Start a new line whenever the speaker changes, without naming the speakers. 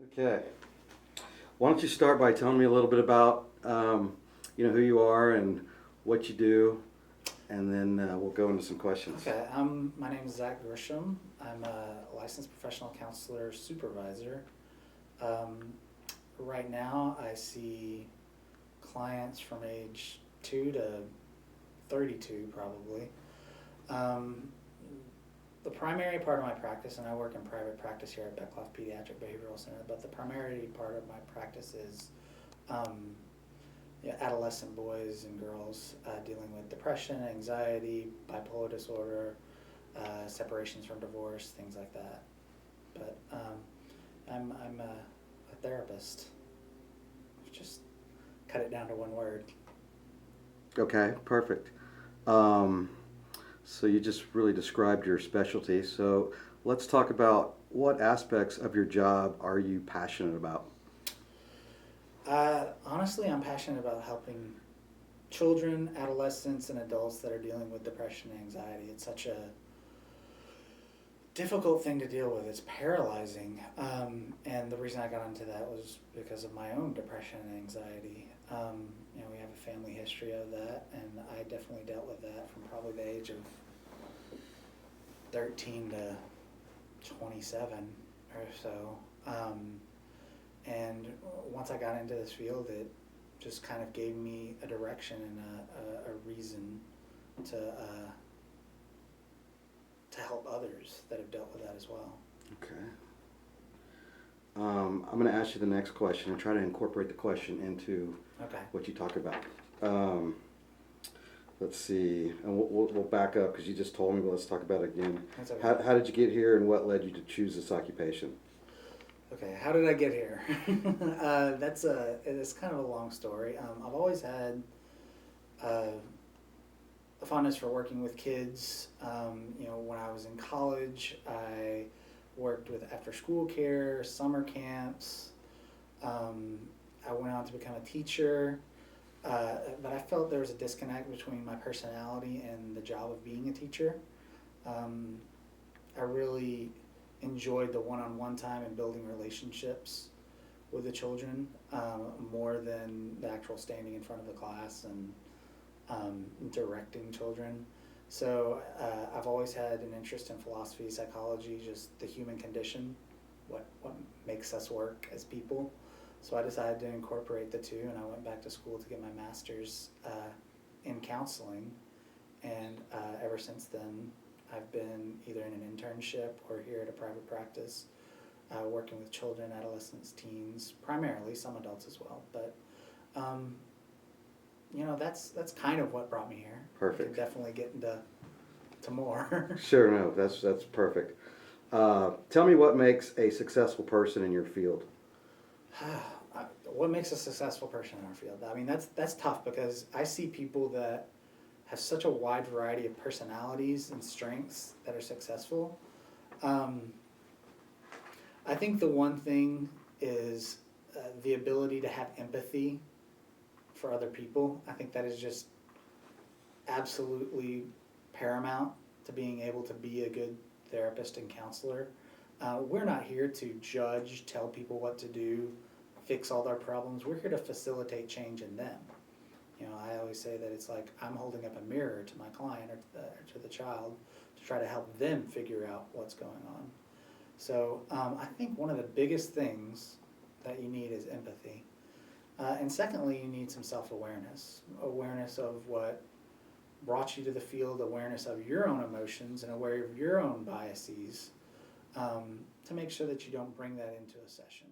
Okay. Why don't you start by telling me a little bit about, who you are and what you do, and then we'll go into some questions.
Okay, my name is Zach Grisham. I'm a licensed professional counselor supervisor. Um, right now, I see clients from age 2 to 32, probably. Um, the primary part of my practice, and I work in private practice here at Beckloff Pediatric Behavioral Center, but the primary part of my practice is um, adolescent boys and girls dealing with depression, anxiety, bipolar disorder, separations from divorce, things like that. But I'm a therapist. Just cut it down to one word.
Okay, perfect. Um, so you just really described your specialty. So let's talk about what aspects of your job are you passionate about?
Honestly, I'm passionate about helping children, adolescents, and adults that are dealing with depression and anxiety. It's such a difficult thing to deal with. It's paralyzing. And the reason I got into that was because of my own depression and anxiety. We have a family history of that, and I definitely dealt with that from probably the age of 13 to 27 or so. And once I got into this field, it just kind of gave me a direction and a reason to to help others that have dealt with that as well.
Okay. I'm going to ask you the next question and try to incorporate the question into
Okay.
what you talk about. Um, let's see, and we'll back up because you just told me, but let's talk about it again.
That's okay.
How did you get here, and what led you to choose this occupation?
Okay, how did I get here? It's kind of a long story. I've always had a fondness for working with kids. When I was in college, I worked with after-school care, summer camps. I went on to become a teacher, but I felt there was a disconnect between my personality and the job of being a teacher. I really enjoyed the one-on-one time and building relationships with the children more than the actual standing in front of the class and directing children. So I've always had an interest in philosophy, psychology, just the human condition, what makes us work as people. So I decided to incorporate the two, and I went back to school to get my master's in counseling. And ever since then, I've been either in an internship or here at a private practice, working with children, adolescents, teens, primarily some adults as well. But that's kind of what brought me here.
Perfect.
We can definitely get into more.
Sure, no, that's perfect. Tell me what makes a successful person in your field.
What makes a successful person in our field? I mean, that's tough because I see people that have such a wide variety of personalities and strengths that are successful. I think the one thing is the ability to have empathy for other people. I think that is just absolutely paramount to being able to be a good therapist and counselor. We're not here to judge, tell people what to do, fix all their problems. We're here to facilitate change in them. I always say that it's like I'm holding up a mirror to my client or to the child to try to help them figure out what's going on. So I think one of the biggest things that you need is empathy. And secondly, you need some self-awareness, awareness of what brought you to the field, awareness of your own emotions, and aware of your own biases to make sure that you don't bring that into a session.